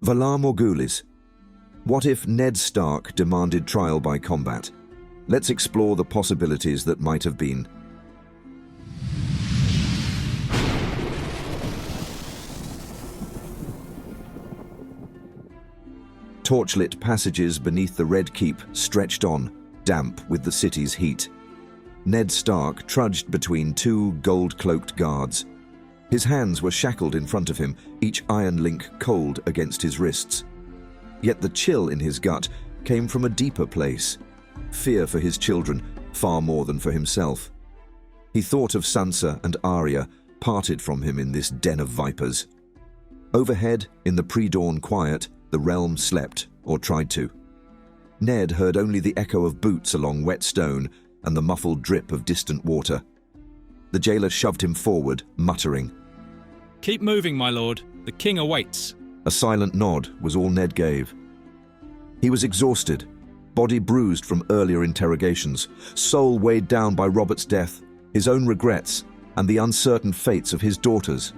Valar Morghulis. What if Ned Stark demanded trial by combat? Let's explore the possibilities that might have been. Torchlit passages beneath the Red Keep stretched on, damp with the city's heat. Ned Stark trudged between two gold-cloaked guards. His hands were shackled in front of him, each iron link cold against his wrists. Yet the chill in his gut came from a deeper place, fear for his children far more than for himself. He thought of Sansa and Arya, parted from him in this den of vipers. Overhead, in the pre-dawn quiet, the realm slept, or tried to. Ned heard only the echo of boots along wet stone and the muffled drip of distant water. The jailer shoved him forward, muttering. "Keep moving, my lord. The king awaits." A silent nod was all Ned gave. He was exhausted, body bruised from earlier interrogations, soul weighed down by Robert's death, his own regrets, and the uncertain fates of his daughters.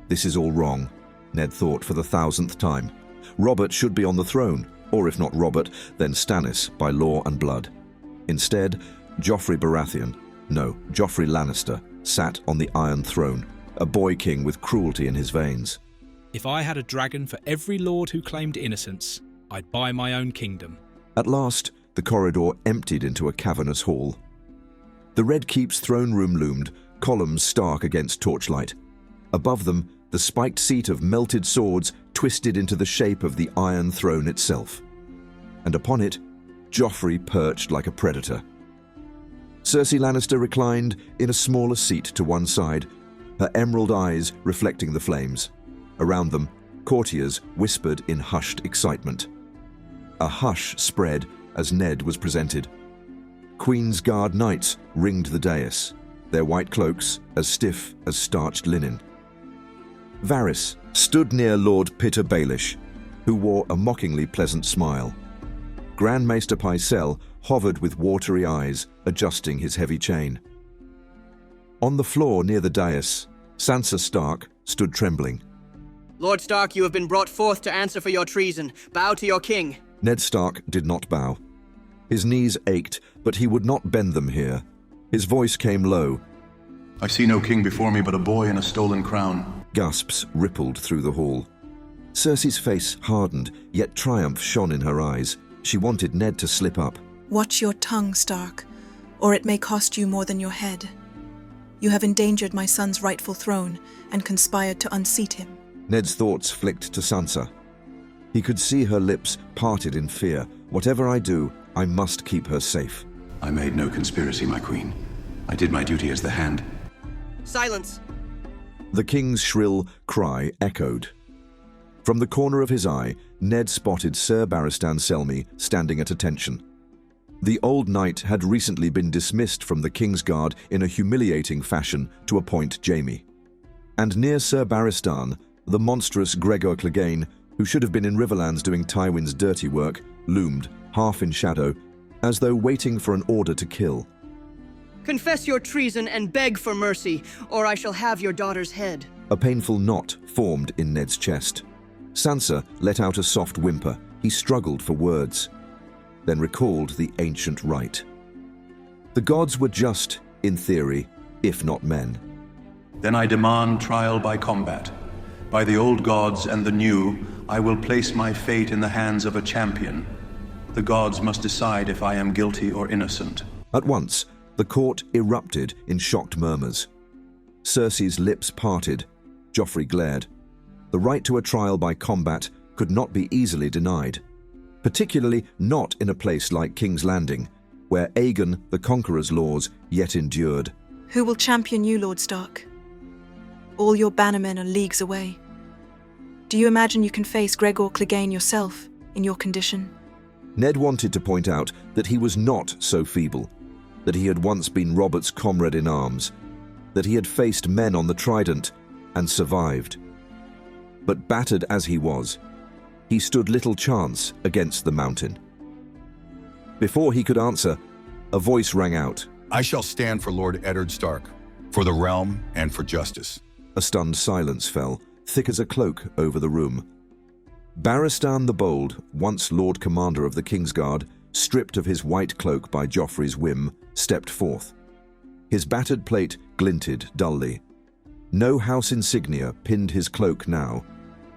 This is all wrong, Ned thought for the 1,000th time. Robert should be on the throne, or if not Robert, then Stannis, by law and blood. Instead, Joffrey Lannister, sat on the Iron Throne, a boy king with cruelty in his veins. "If I had a dragon for every lord who claimed innocence, I'd buy my own kingdom." At last, the corridor emptied into a cavernous hall. The Red Keep's throne room loomed, columns stark against torchlight. Above them, the spiked seat of melted swords twisted into the shape of the Iron Throne itself. And upon it, Joffrey perched like a predator. Cersei Lannister reclined in a smaller seat to one side, her emerald eyes reflecting the flames. Around them, courtiers whispered in hushed excitement. A hush spread as Ned was presented. Queen's Guard knights ringed the dais, their white cloaks as stiff as starched linen. Varys stood near Lord Petyr Baelish, who wore a mockingly pleasant smile. Grand Maester Pycelle hovered with watery eyes, adjusting his heavy chain. On the floor near the dais, Sansa Stark stood trembling. "Lord Stark, you have been brought forth to answer for your treason. Bow to your king." Ned Stark did not bow. His knees ached, but he would not bend them here. His voice came low. "I see no king before me but a boy in a stolen crown." Gasps rippled through the hall. Cersei's face hardened, yet triumph shone in her eyes. She wanted Ned to slip up. "Watch your tongue, Stark, or it may cost you more than your head. You have endangered my son's rightful throne and conspired to unseat him." Ned's thoughts flicked to Sansa. He could see her lips parted in fear. Whatever I do, I must keep her safe. "I made no conspiracy, my queen. I did my duty as the Hand." "Silence!" The king's shrill cry echoed. From the corner of his eye, Ned spotted Sir Barristan Selmy standing at attention. The old knight had recently been dismissed from the King's Guard in a humiliating fashion to appoint Jaime. And near Sir Barristan, the monstrous Gregor Clegane, who should have been in Riverlands doing Tywin's dirty work, loomed, half in shadow, as though waiting for an order to kill. "Confess your treason and beg for mercy, or I shall have your daughter's head." A painful knot formed in Ned's chest. Sansa let out a soft whimper. He struggled for words, then recalled the ancient rite. The gods were just, in theory, if not men. "Then I demand trial by combat. By the old gods and the new, I will place my fate in the hands of a champion. The gods must decide if I am guilty or innocent." At once, the court erupted in shocked murmurs. Cersei's lips parted. Joffrey glared. The right to a trial by combat could not be easily denied, particularly not in a place like King's Landing, where Aegon the Conqueror's laws yet endured. "Who will champion you, Lord Stark? All your bannermen are leagues away. Do you imagine you can face Gregor Clegane yourself in your condition?" Ned wanted to point out that he was not so feeble, that he had once been Robert's comrade in arms, that he had faced men on the Trident and survived. But battered as he was, he stood little chance against the mountain. Before he could answer, a voice rang out. "I shall stand for Lord Eddard Stark, for the realm and for justice." A stunned silence fell, thick as a cloak over the room. Barristan the Bold, once Lord Commander of the Kingsguard, stripped of his white cloak by Joffrey's whim, stepped forth. His battered plate glinted dully. No house insignia pinned his cloak now,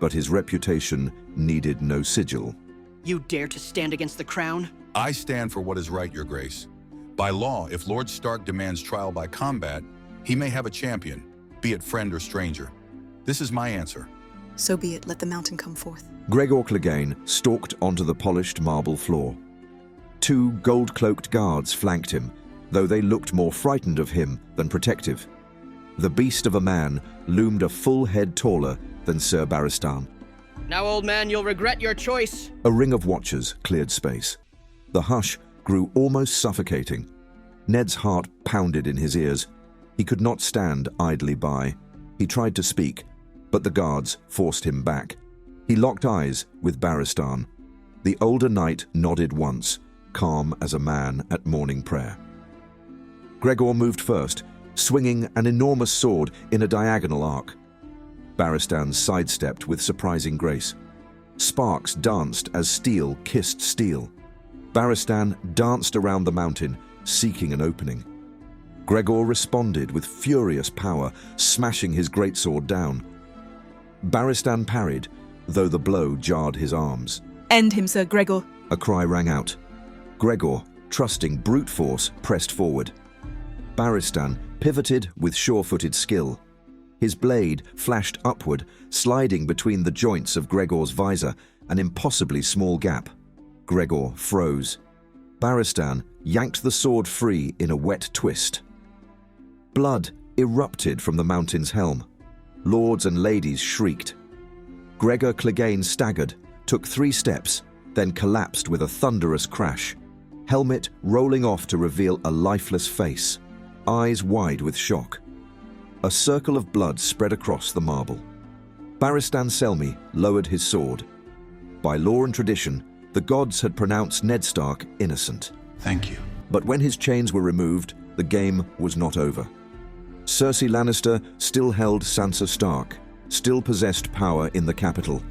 but his reputation needed no sigil. You dare to stand against the crown? I stand for what is right, Your Grace. By law, if Lord Stark demands trial by combat, he may have a champion, be it friend or stranger. This is my answer. So be it, let the mountain come forth. Gregor Clegane stalked onto the polished marble floor. 2 gold-cloaked guards flanked him, though they looked more frightened of him than protective. The beast of a man loomed a full head taller than Sir Barristan. Now, old man, you'll regret your choice. A ring of watchers cleared space. The hush grew almost suffocating. Ned's heart pounded in his ears. He could not stand idly by. He tried to speak, but the guards forced him back. He locked eyes with Barristan. The older knight nodded once, calm as a man at morning prayer. Gregor moved first, swinging an enormous sword in a diagonal arc. Barristan sidestepped with surprising grace. Sparks danced as steel kissed steel. Barristan danced around the mountain, seeking an opening. Gregor responded with furious power, smashing his greatsword down. Barristan parried, though the blow jarred his arms. End him, Sir Gregor. A cry rang out. Gregor, trusting brute force, pressed forward. Barristan pivoted with sure-footed skill. His blade flashed upward, sliding between the joints of Gregor's visor, an impossibly small gap. Gregor froze. Barristan yanked the sword free in a wet twist. Blood erupted from the mountain's helm. Lords and ladies shrieked. Gregor Clegane staggered, took 3 steps, then collapsed with a thunderous crash, helmet rolling off to reveal a lifeless face, eyes wide with shock. A circle of blood spread across the marble. Barristan Selmy lowered his sword. By law and tradition, the gods had pronounced Ned Stark innocent. Thank you. But when his chains were removed, the game was not over. Cersei Lannister still held Sansa Stark, still possessed power in the capital.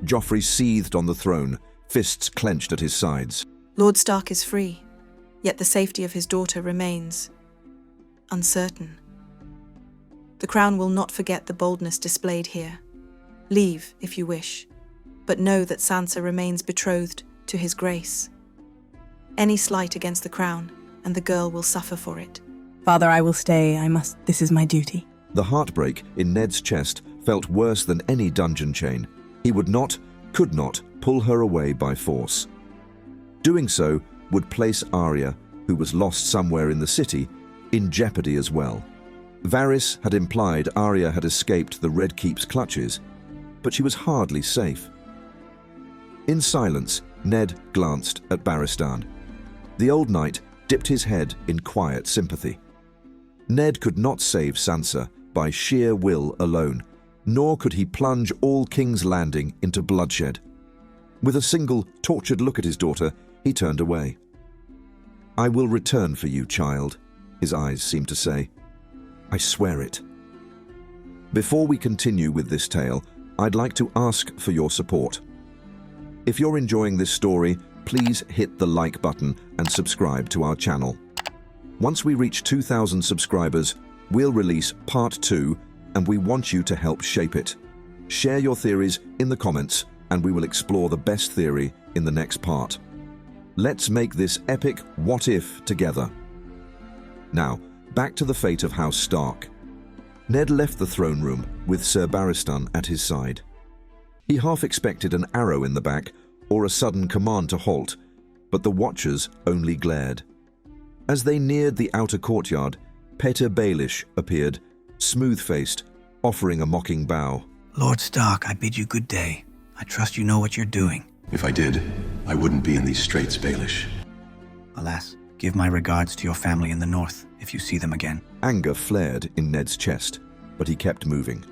Joffrey seethed on the throne, fists clenched at his sides. Lord Stark is free, yet the safety of his daughter remains uncertain. The crown will not forget the boldness displayed here. Leave, if you wish, but know that Sansa remains betrothed to his grace. Any slight against the crown, and the girl will suffer for it. Father, I will stay. This is my duty. The heartbreak in Ned's chest felt worse than any dungeon chain. He would not, could not, pull her away by force. Doing so would place Arya, who was lost somewhere in the city, in jeopardy as well. Varys had implied Arya had escaped the Red Keep's clutches, but she was hardly safe. In silence, Ned glanced at Barristan. The old knight dipped his head in quiet sympathy. Ned could not save Sansa by sheer will alone, nor could he plunge all King's Landing into bloodshed. With a single, tortured look at his daughter, he turned away. "I will return for you, child," his eyes seemed to say. "I swear it." Before we continue with this tale, I'd like to ask for your support. If you're enjoying this story, please hit the like button and subscribe to our channel. Once we reach 2,000 subscribers, we'll release part 2, and we want you to help shape it. Share your theories in the comments, and we will explore the best theory in the next part. Let's make this epic what if together. Now, back to the fate of House Stark. Ned left the throne room with Sir Barristan at his side. He half expected an arrow in the back or a sudden command to halt, but the watchers only glared. As they neared the outer courtyard, Petyr Baelish appeared, smooth-faced, offering a mocking bow. Lord Stark, I bid you good day. I trust you know what you're doing. If I did, I wouldn't be in these straits, Baelish. Alas, give my regards to your family in the north, if you see them again. Anger flared in Ned's chest, but he kept moving.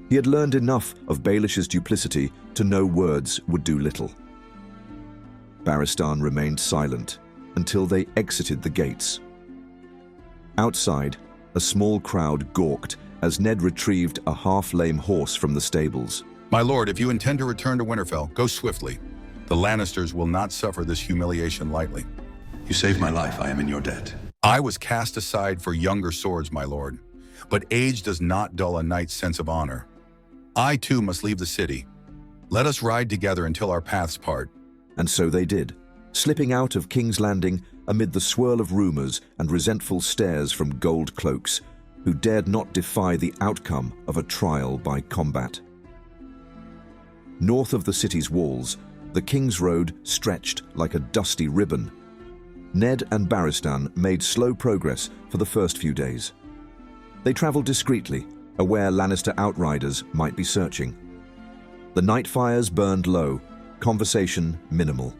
He had learned enough of Baelish's duplicity to know words would do little. Barristan remained silent until they exited the gates. Outside, a small crowd gawked as Ned retrieved a half-lame horse from the stables. My lord, if you intend to return to Winterfell, go swiftly. The Lannisters will not suffer this humiliation lightly. You saved my life. I am in your debt. I was cast aside for younger swords, my lord. But age does not dull a knight's sense of honor. I too must leave the city. Let us ride together until our paths part. And so they did, slipping out of King's Landing amid the swirl of rumors and resentful stares from gold-cloaks, who dared not defy the outcome of a trial by combat. North of the city's walls, the King's Road stretched like a dusty ribbon. Ned and Barristan made slow progress for the first few days. They traveled discreetly, aware Lannister outriders might be searching. The night fires burned low, conversation minimal.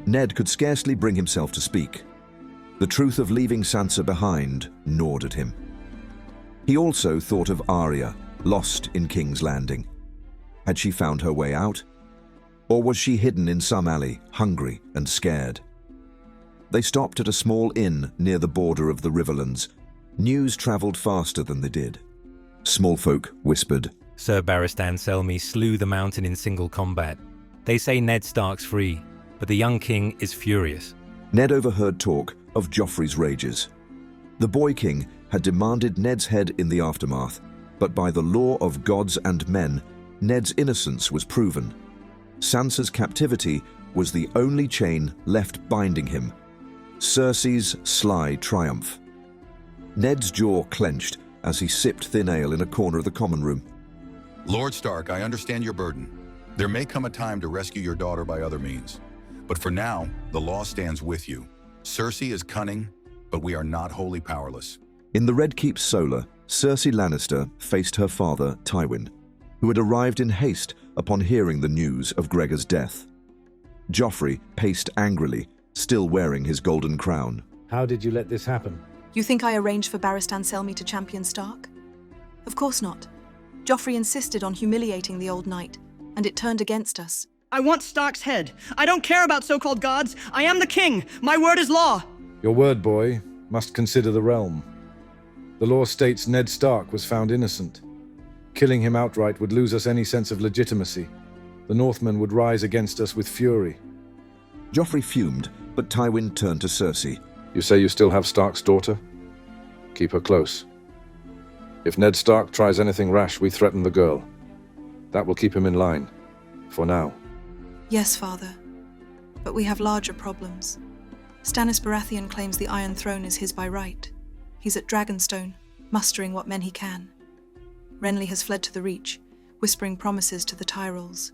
Ned could scarcely bring himself to speak. The truth of leaving Sansa behind gnawed at him. He also thought of Arya, lost in King's Landing. Had she found her way out? Or was she hidden in some alley, hungry and scared? They stopped at a small inn near the border of the Riverlands. News travelled faster than they did. Small folk whispered, Sir Barristan Selmy slew the Mountain in single combat. They say Ned Stark's free, but the young king is furious. Ned overheard talk of Joffrey's rages. The boy king had demanded Ned's head in the aftermath, but by the law of gods and men, Ned's innocence was proven. Sansa's captivity was the only chain left binding him. Cersei's sly triumph. Ned's jaw clenched as he sipped thin ale in a corner of the common room. Lord Stark, I understand your burden. There may come a time to rescue your daughter by other means. But for now, the law stands with you. Cersei is cunning, but we are not wholly powerless. In the Red Keep's solar, Cersei Lannister faced her father, Tywin, who had arrived in haste upon hearing the news of Gregor's death. Joffrey paced angrily, still wearing his golden crown. How did you let this happen? You think I arranged for Barristan Selmy to champion Stark? Of course not. Joffrey insisted on humiliating the old knight, and it turned against us. I want Stark's head. I don't care about so-called gods. I am the king. My word is law. Your word, boy, must consider the realm. The law states Ned Stark was found innocent. Killing him outright would lose us any sense of legitimacy. The Northmen would rise against us with fury. Joffrey fumed, but Tywin turned to Cersei. You say you still have Stark's daughter? Keep her close. If Ned Stark tries anything rash, we threaten the girl. That will keep him in line. For now. Yes, father. But we have larger problems. Stannis Baratheon claims the Iron Throne is his by right. He's at Dragonstone, mustering what men he can. Renly has fled to the Reach, whispering promises to the Tyrells.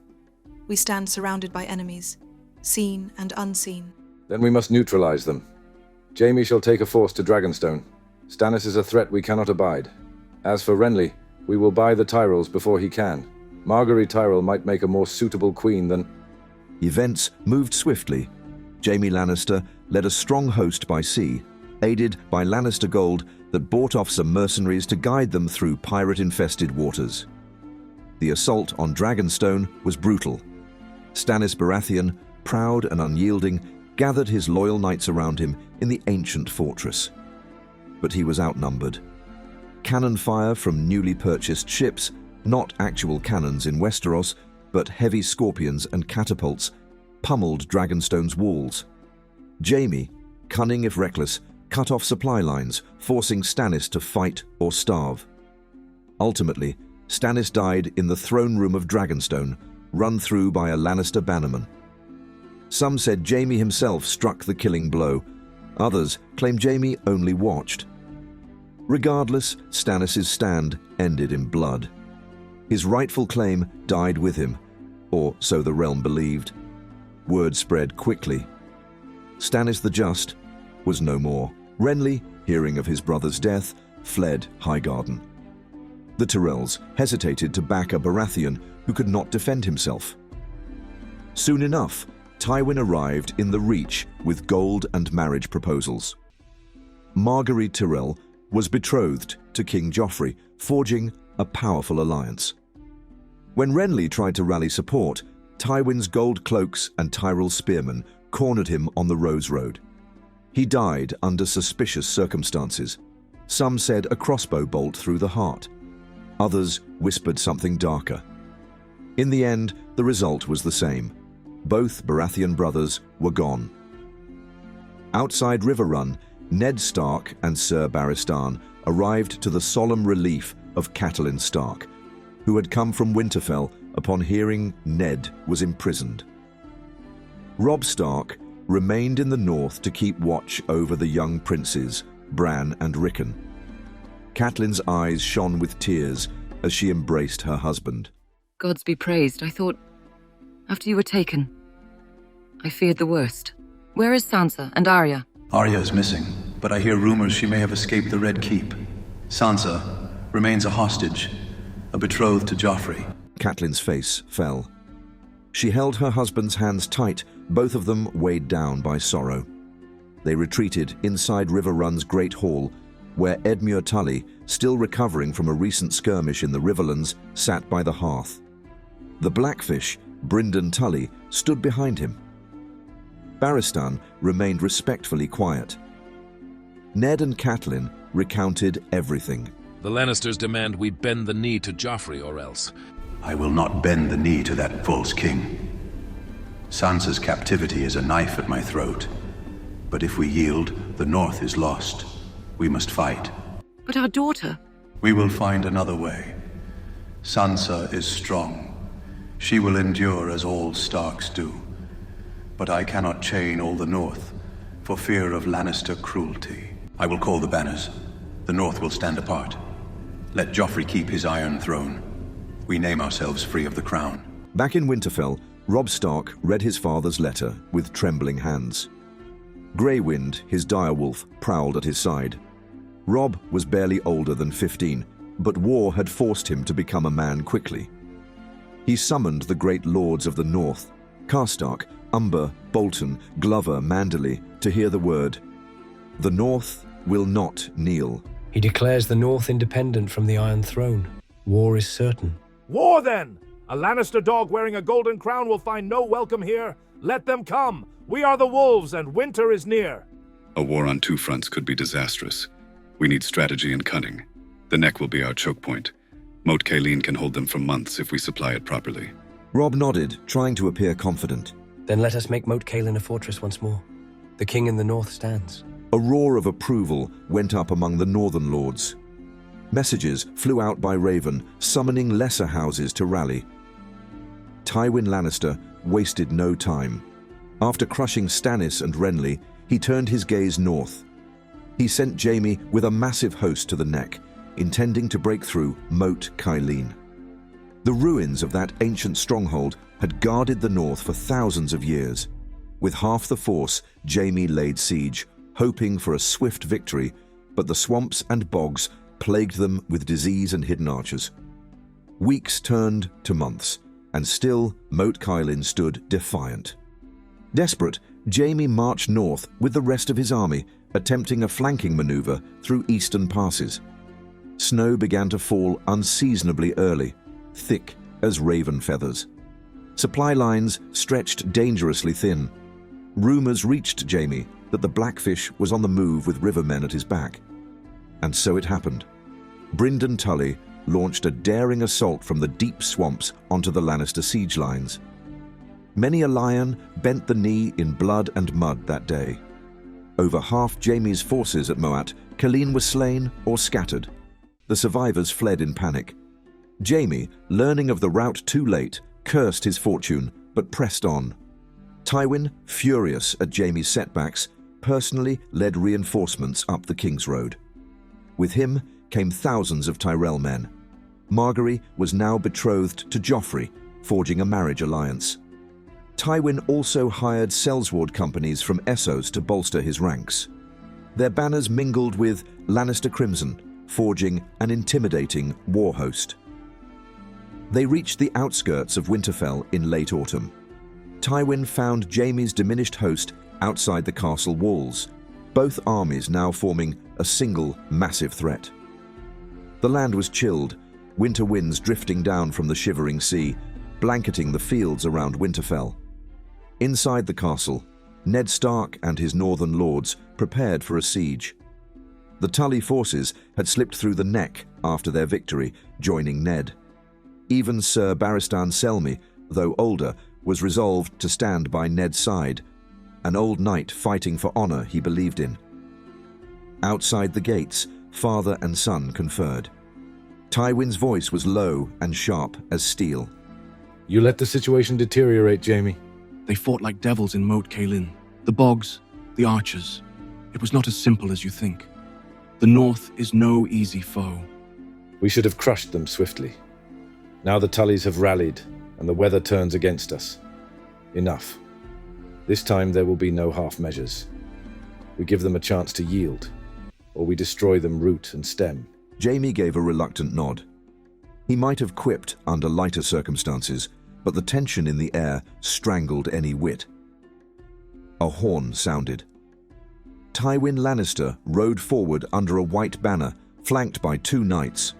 We stand surrounded by enemies, seen and unseen. Then we must neutralize them. Jaime shall take a force to Dragonstone. Stannis is a threat we cannot abide. As for Renly, we will buy the Tyrells before he can. Margaery Tyrell might make a more suitable queen than... Events moved swiftly. Jaime Lannister led a strong host by sea, aided by Lannister gold that bought off some mercenaries to guide them through pirate-infested waters. The assault on Dragonstone was brutal. Stannis Baratheon, proud and unyielding, gathered his loyal knights around him in the ancient fortress. But he was outnumbered. Cannon fire from newly purchased ships, not actual cannons in Westeros, but heavy scorpions and catapults, pummeled Dragonstone's walls. Jaime, cunning if reckless, cut off supply lines, forcing Stannis to fight or starve. Ultimately, Stannis died in the throne room of Dragonstone, run through by a Lannister bannerman. Some said Jaime himself struck the killing blow. Others claimed Jaime only watched. Regardless, Stannis' stand ended in blood. His rightful claim died with him, or so the realm believed. Word spread quickly. Stannis the Just was no more. Renly, hearing of his brother's death, fled Highgarden. The Tyrells hesitated to back a Baratheon who could not defend himself. Soon enough, Tywin arrived in the Reach with gold and marriage proposals. Margaery Tyrell was betrothed to King Joffrey, forging a powerful alliance. When Renly tried to rally support, Tywin's gold cloaks and Tyrell spearmen cornered him on the Rose Road. He died under suspicious circumstances. Some said a crossbow bolt through the heart. Others whispered something darker. In the end, the result was the same. Both Baratheon brothers were gone. Outside River Run, Ned Stark and Sir Barristan arrived to the solemn relief of Catelyn Stark, who had come from Winterfell upon hearing Ned was imprisoned. Robb Stark remained in the north to keep watch over the young princes, Bran and Rickon. Catelyn's eyes shone with tears as she embraced her husband. Gods be praised. I thought, after you were taken, I feared the worst. Where is Sansa and Arya? Arya is missing, but I hear rumors she may have escaped the Red Keep. Sansa remains a hostage, a betrothed to Joffrey. Catelyn's face fell. She held her husband's hands tight, both of them weighed down by sorrow. They retreated inside River Run's great hall, where Edmure Tully, still recovering from a recent skirmish in the Riverlands, sat by the hearth. The Blackfish, Brynden Tully, stood behind him. Barristan remained respectfully quiet. Ned and Catelyn recounted everything. The Lannisters demand we bend the knee to Joffrey or else. I will not bend the knee to that false king. Sansa's captivity is a knife at my throat. But if we yield, the North is lost. We must fight. But our daughter? We will find another way. Sansa is strong. She will endure as all Starks do. But I cannot chain all the North for fear of Lannister cruelty. I will call the banners. The North will stand apart. Let Joffrey keep his Iron Throne. We name ourselves free of the crown. Back in Winterfell, Robb Stark read his father's letter with trembling hands. Greywind, his direwolf, prowled at his side. Robb was barely older than 15, but war had forced him to become a man quickly. He summoned the great lords of the North, Karstark, Umber, Bolton, Glover, Manderley, to hear the word. The North will not kneel. He declares the North independent from the Iron Throne. War is certain. War, then! A Lannister dog wearing a golden crown will find no welcome here. Let them come! We are the wolves, and winter is near. A war on two fronts could be disastrous. We need strategy and cunning. The neck will be our choke point. Moat Cailin can hold them for months if we supply it properly. Robb nodded, trying to appear confident. Then let us make Moat Cailin a fortress once more. The king in the north stands. A roar of approval went up among the northern lords. Messages flew out by Raven, summoning lesser houses to rally. Tywin Lannister wasted no time. After crushing Stannis and Renly, he turned his gaze north. He sent Jaime with a massive host to the neck, intending to break through Moat Cailin. The ruins of that ancient stronghold had guarded the north for thousands of years. With half the force, Jaime laid siege, hoping for a swift victory, but the swamps and bogs plagued them with disease and hidden archers. Weeks turned to months, and still Moat Cailin stood defiant. Desperate, Jaime marched north with the rest of his army, attempting a flanking maneuver through eastern passes. Snow began to fall unseasonably early, thick as raven feathers. Supply lines stretched dangerously thin. Rumors reached Jaime that the Blackfish was on the move with rivermen at his back. And so it happened. Brynden Tully launched a daring assault from the deep swamps onto the Lannister siege lines. Many a lion bent the knee in blood and mud that day. Over half Jaime's forces at Moat Cailin was slain or scattered. The survivors fled in panic. Jaime, learning of the rout too late, cursed his fortune, but pressed on. Tywin, furious at Jaime's setbacks, personally led reinforcements up the King's Road. With him came thousands of Tyrell men. Margaery was now betrothed to Joffrey, forging a marriage alliance. Tywin also hired Sellsword companies from Essos to bolster his ranks. Their banners mingled with Lannister crimson, forging an intimidating war host. They reached the outskirts of Winterfell in late autumn. Tywin found Jaime's diminished host outside the castle walls, both armies now forming a single massive threat. The land was chilled, winter winds drifting down from the shivering sea, blanketing the fields around Winterfell. Inside the castle, Ned Stark and his northern lords prepared for a siege. The Tully forces had slipped through the neck after their victory, joining Ned. Even Sir Barristan Selmy, though older, was resolved to stand by Ned's side, an old knight fighting for honor he believed in. Outside the gates, father and son conferred. Tywin's voice was low and sharp as steel. You let the situation deteriorate, Jaime. They fought like devils in Moat Cailin. The bogs, the archers. It was not as simple as you think. The North is no easy foe. We should have crushed them swiftly. Now the Tullys have rallied, and the weather turns against us. Enough. This time there will be no half measures. We give them a chance to yield, or we destroy them root and stem. Jaime gave a reluctant nod. He might have quipped under lighter circumstances, but the tension in the air strangled any wit. A horn sounded. Tywin Lannister rode forward under a white banner, flanked by 2 knights.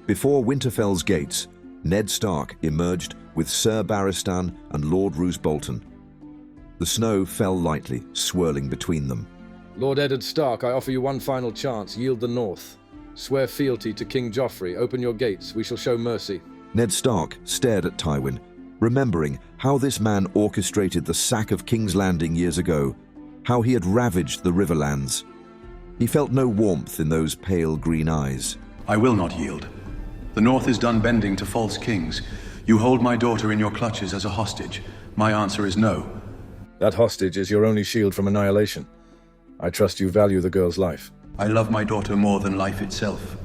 Before Winterfell's gates, Ned Stark emerged with Sir Barristan and Lord Roose Bolton. The snow fell lightly, swirling between them. Lord Eddard Stark, I offer you one final chance. Yield the North. Swear fealty to King Joffrey. Open your gates. We shall show mercy. Ned Stark stared at Tywin, remembering how this man orchestrated the sack of King's Landing years ago, how he had ravaged the Riverlands. He felt no warmth in those pale green eyes. I will not yield. The North is done bending to false kings. You hold my daughter in your clutches as a hostage. My answer is no. That hostage is your only shield from annihilation. I trust you value the girl's life. I love my daughter more than life itself.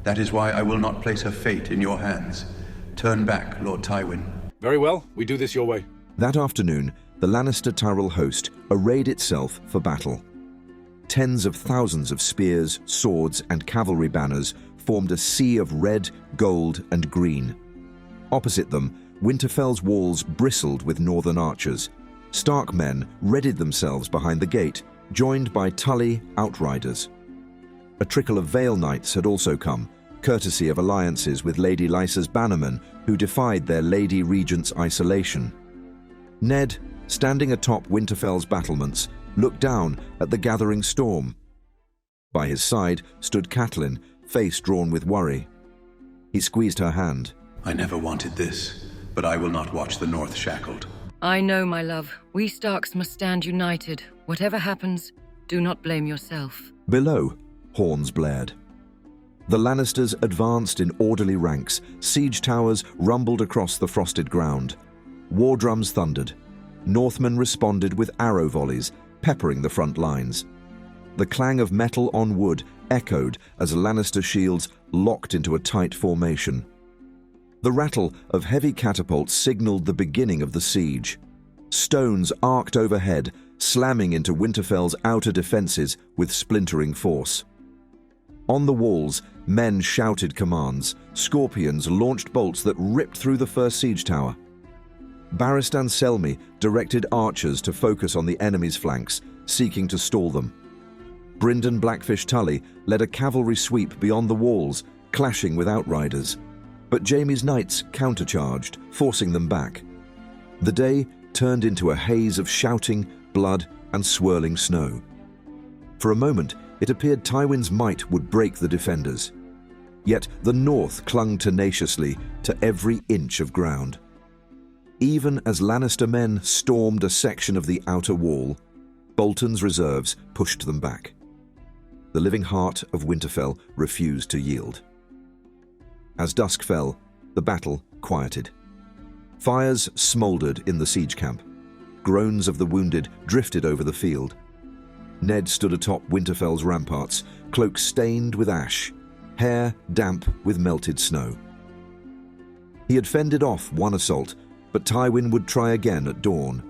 That is why I will not place her fate in your hands. Turn back, Lord Tywin. Very well, we do this your way. That afternoon, the Lannister Tyrell host arrayed itself for battle. Tens of thousands of spears, swords, and cavalry banners formed a sea of red, gold, and green. Opposite them, Winterfell's walls bristled with northern archers. Stark men readied themselves behind the gate, joined by Tully outriders. A trickle of Vale Knights had also come, courtesy of alliances with Lady Lysa's bannermen who defied their Lady Regent's isolation. Ned, standing atop Winterfell's battlements, looked down at the gathering storm. By his side stood Catelyn, face drawn with worry. He squeezed her hand. I never wanted this, but I will not watch the North shackled. I know, my love. We Starks must stand united. Whatever happens, do not blame yourself. Below, horns blared. The Lannisters advanced in orderly ranks. Siege towers rumbled across the frosted ground. War drums thundered. Northmen responded with arrow volleys, peppering the front lines. The clang of metal on wood echoed as Lannister shields locked into a tight formation. The rattle of heavy catapults signaled the beginning of the siege. Stones arced overhead, slamming into Winterfell's outer defenses with splintering force. On the walls, men shouted commands. Scorpions launched bolts that ripped through the first siege tower. Barristan Selmy directed archers to focus on the enemy's flanks, seeking to stall them. Brynden Blackfish Tully led a cavalry sweep beyond the walls, clashing with outriders. But Jaime's knights countercharged, forcing them back. The day turned into a haze of shouting, blood, and swirling snow. For a moment, it appeared Tywin's might would break the defenders. Yet the North clung tenaciously to every inch of ground. Even as Lannister men stormed a section of the outer wall, Bolton's reserves pushed them back. The living heart of Winterfell refused to yield. As dusk fell, the battle quieted. Fires smouldered in the siege camp. Groans of the wounded drifted over the field. Ned stood atop Winterfell's ramparts, cloak stained with ash, hair damp with melted snow. He had fended off one assault, but Tywin would try again at dawn.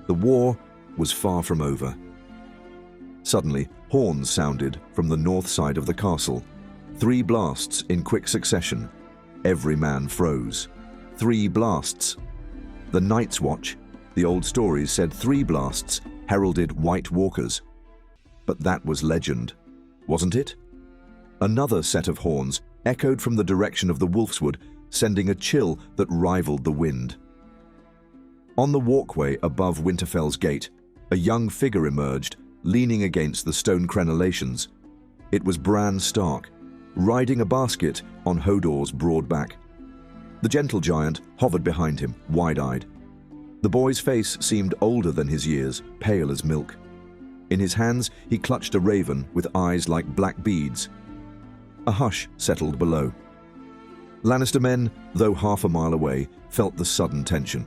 The war was far from over. Suddenly, horns sounded from the north side of the castle. 3 blasts in quick succession. Every man froze. 3 blasts. The Night's Watch, the old stories said 3 blasts heralded White Walkers. But that was legend, wasn't it? Another set of horns echoed from the direction of the Wolfswood, sending a chill that rivaled the wind. On the walkway above Winterfell's gate, a young figure emerged, leaning against the stone crenellations. It was Bran Stark, riding a basket on Hodor's broad back. The gentle giant hovered behind him, wide-eyed. The boy's face seemed older than his years, pale as milk. In his hands, he clutched a raven with eyes like black beads. A hush settled below. Lannister men, though half a mile away, felt the sudden tension.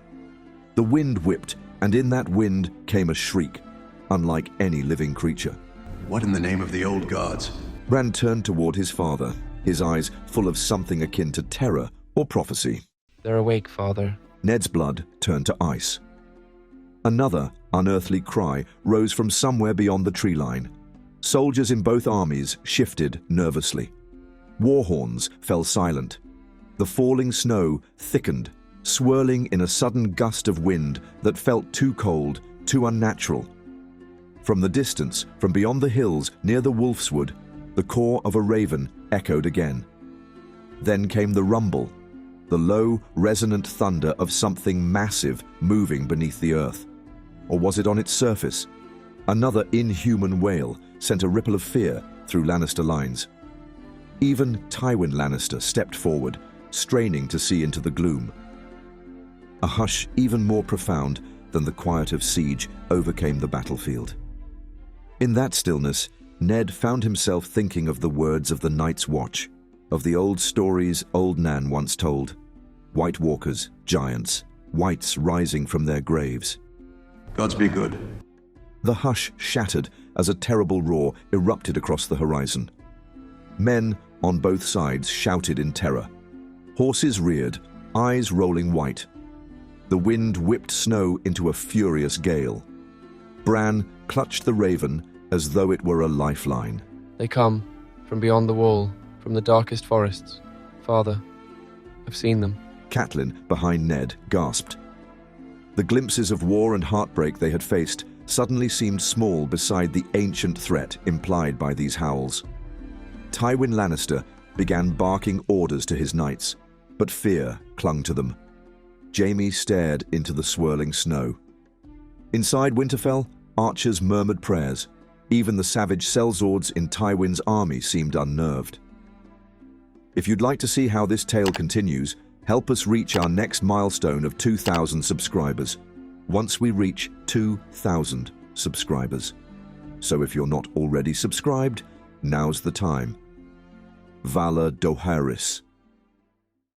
The wind whipped, and in that wind came a shriek, unlike any living creature. What in the name of the old gods? Bran turned toward his father, his eyes full of something akin to terror or prophecy. They're awake, father. Ned's blood turned to ice. Another unearthly cry rose from somewhere beyond the tree line. Soldiers in both armies shifted nervously. War horns fell silent. The falling snow thickened, swirling in a sudden gust of wind that felt too cold, too unnatural. From the distance, from beyond the hills near the Wolf's Wood, the caw of a raven echoed again. Then came the rumble, the low, resonant thunder of something massive moving beneath the earth. Or was it on its surface? Another inhuman wail sent a ripple of fear through Lannister lines. Even Tywin Lannister stepped forward, straining to see into the gloom. A hush even more profound than the quiet of siege overcame the battlefield. In that stillness, Ned found himself thinking of the words of the Night's Watch, of the old stories old Nan once told. White walkers, giants, whites rising from their graves. Gods be good. The hush shattered as a terrible roar erupted across the horizon. Men on both sides shouted in terror. Horses reared, eyes rolling white. The wind whipped snow into a furious gale. Bran clutched the raven as though it were a lifeline. They come, from beyond the wall, from the darkest forests. Father, I've seen them. Catelyn, behind Ned, gasped. The glimpses of war and heartbreak they had faced suddenly seemed small beside the ancient threat implied by these howls. Tywin Lannister began barking orders to his knights, but fear clung to them. Jaime stared into the swirling snow. Inside Winterfell, archers murmured prayers. Even the savage sellswords in Tywin's army seemed unnerved. If you'd like to see how this tale continues, help us reach our next milestone of 2,000 subscribers. Once we reach 2,000 subscribers. So if you're not already subscribed, now's the time. Valar Morghulis.